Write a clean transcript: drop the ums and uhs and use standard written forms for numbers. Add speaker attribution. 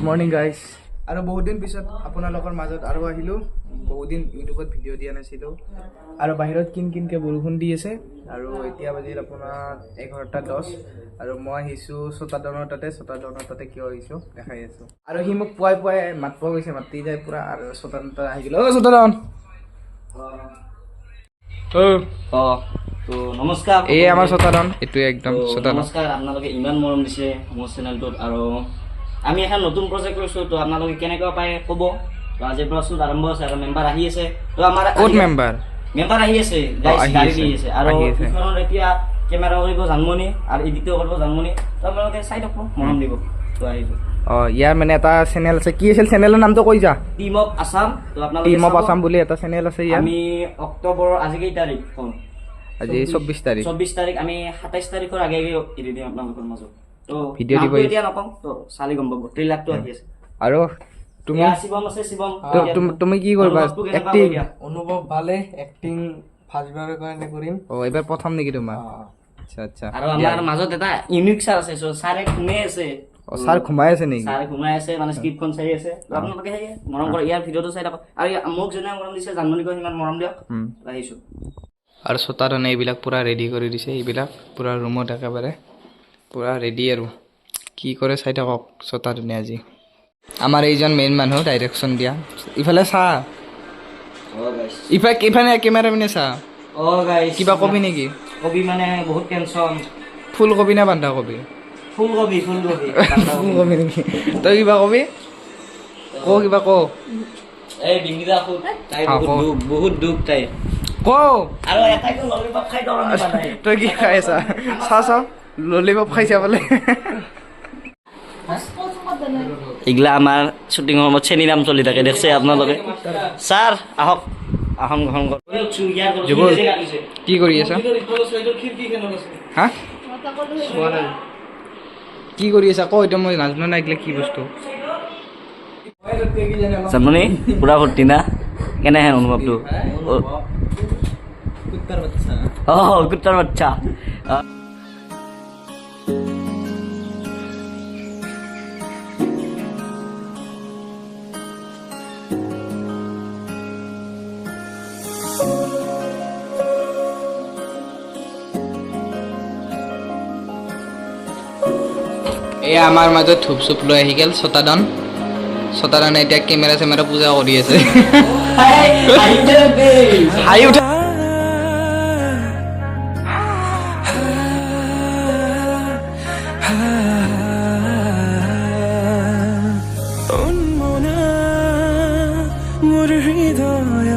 Speaker 1: Morning guys আৰু বহুত দিন পিছত আপোনালোকৰ মাজত আৰু আহিলোঁ। বহুত দিন ইউটিউবত ভিডিঅ' দিয়া নাছিলোঁ আৰু বাহিৰত কিনকৈ বৰষুণ দি আছে আৰু এতিয়া বাজিল আপোনাৰ 11:10 আৰু মই আহিছোঁ ছটাডনৰ তাতে কিয় আহিছোঁ দেখাই আছোঁ। আৰু সি মোক পুৱাই মাতিব গৈছে, মাতি যায় পূৰা আৰু ছটাডনত আহি গ'ল। ছটাডন
Speaker 2: তো নমস্কাৰ।
Speaker 1: এই আমাৰ ছটাডন, এইটোৱে একদম ছটাডন।
Speaker 2: নমস্কাৰ, আপোনালোকে ইমান মৰম দিছে মোৰ চেনেলটোত আৰু আমি এখন নতুন প্ৰজেক্ট লৈছোঁ। তো আপোনালোকে কেনেকুৱা পায় ক'ব। তো আজিৰ পৰা শ্বুট আৰম্ভ আছে আৰু মেম্বাৰ আহি আছে। তো আমাৰ
Speaker 1: ক'ত মেম্বাৰ
Speaker 2: আহি আছে, গাড়ী দি আছে আৰু ইখনত এতিয়া কেমেৰা কৰিব জানমনি আৰু এডিটো কৰিব জানমনি। তো আপোনালোকে চাই থাকক, মৰম দিব। তো আহিব।
Speaker 1: ইয়াৰ মানে এটা চেনেল আছে, কি আছিল চেনেলৰ নামটো কৈ যা।
Speaker 2: Team of Assam. তো আপোনালোকে
Speaker 1: টিম অফ আছাম বুলি এটা চেনেল আছে ইয়াৰ।
Speaker 2: আমি অক্টোবৰৰ আজি কেই তাৰিখ?
Speaker 1: আজি 24 তাৰিখ।
Speaker 2: 24 তাৰিখ আমি 27 তাৰিখৰ আগে এৰি দিম আপোনালোকৰ মাজত। তো
Speaker 1: ভিডিঅ' দিব
Speaker 2: এতিয়া নকওঁ, তো চালি গম পাব। ট্ৰেইলাৰটো আহি আছে
Speaker 1: আৰু তুমি
Speaker 2: শিৱম আছে, শিৱম
Speaker 1: তুমি কি কৰিবা? এক্টিং
Speaker 3: অনুভৱ ভালে, এক্টিং ফাৰ্ষ্টবাৰৰ কাৰণে কৰিম।
Speaker 1: এইবাৰ প্ৰথম নেকি তোমাৰ? আচ্ছা
Speaker 2: আৰু আমাৰ মাজত এটা ইউনিক ছাৰ আছে। ছাৰে ঘুমাই আছে।
Speaker 1: ছাৰ ঘুমাই আছে নেকি?
Speaker 2: ছাৰে ঘুমাই আছে মানে স্ক্ৰিপ্টখন চাই আছে। আপোনালোকে মৰম কৰে, ইয়াৰ ভিডিঅ'টো চাই থাকক আৰু মোক যেনে মৰম দিছে জানমণিকো সিমান মৰম দিয়ক। আহিছোঁ
Speaker 1: আৰু ছটাডনে এইবিলাক পূৰা ৰেডি কৰি দিছে, এইবিলাক পূৰা ৰুমত একেবাৰে পূৰা ৰেডি আৰু কি কৰে চাই থাকক ছটাডনে আজি। আমাৰ এইজন মেইন মানুহ ডাইৰেকশ্যন দিয়া। ইফালে চা, ইফালে কেমেৰা পিনে চা। কিবা কবি নেকি?
Speaker 2: কবি মানে বহুত টেনশ্যন।
Speaker 1: ফুলকবি না বন্ধাকবি?
Speaker 2: ফুলকবি
Speaker 1: ফুলকবি নেকি? তই কিবা কবি? কিবা ক।
Speaker 2: এই ডিংগিৰা খুব তাই বহুত দুখ তাই।
Speaker 1: ক
Speaker 2: আৰু এটাইতো ললিপপ খাই দৰং পালে।
Speaker 1: তই কি খাই আছা? চা ললিপপ খাইছা বোলে।
Speaker 2: এইগিলা আমাৰ শ্বুটিঙৰ সময়ত চেনি নাম চলি থাকে, দেখছে আপোনালোকে। ছাৰ আহক, আসন গ্ৰহণ কৰক।
Speaker 1: কি কৰি আছা? হা কি কৰি আছা ক? এতিয়া মই নাজানো না এইগিলা কি বস্তু।
Speaker 2: জানমণি পুৰা ভৰ্তি না? কেনেহেন অনুভৱটো? কুত্তাৰ বাচ্চা।
Speaker 1: এয়া আমাৰ মাজত ধূপ চুপ লৈ আহি গ'ল ছটাডনে এতিয়া কেমেৰা চেমেৰা পূজা কৰি আছে। হাঁহি উঠা।
Speaker 4: মোৰ হৃদয়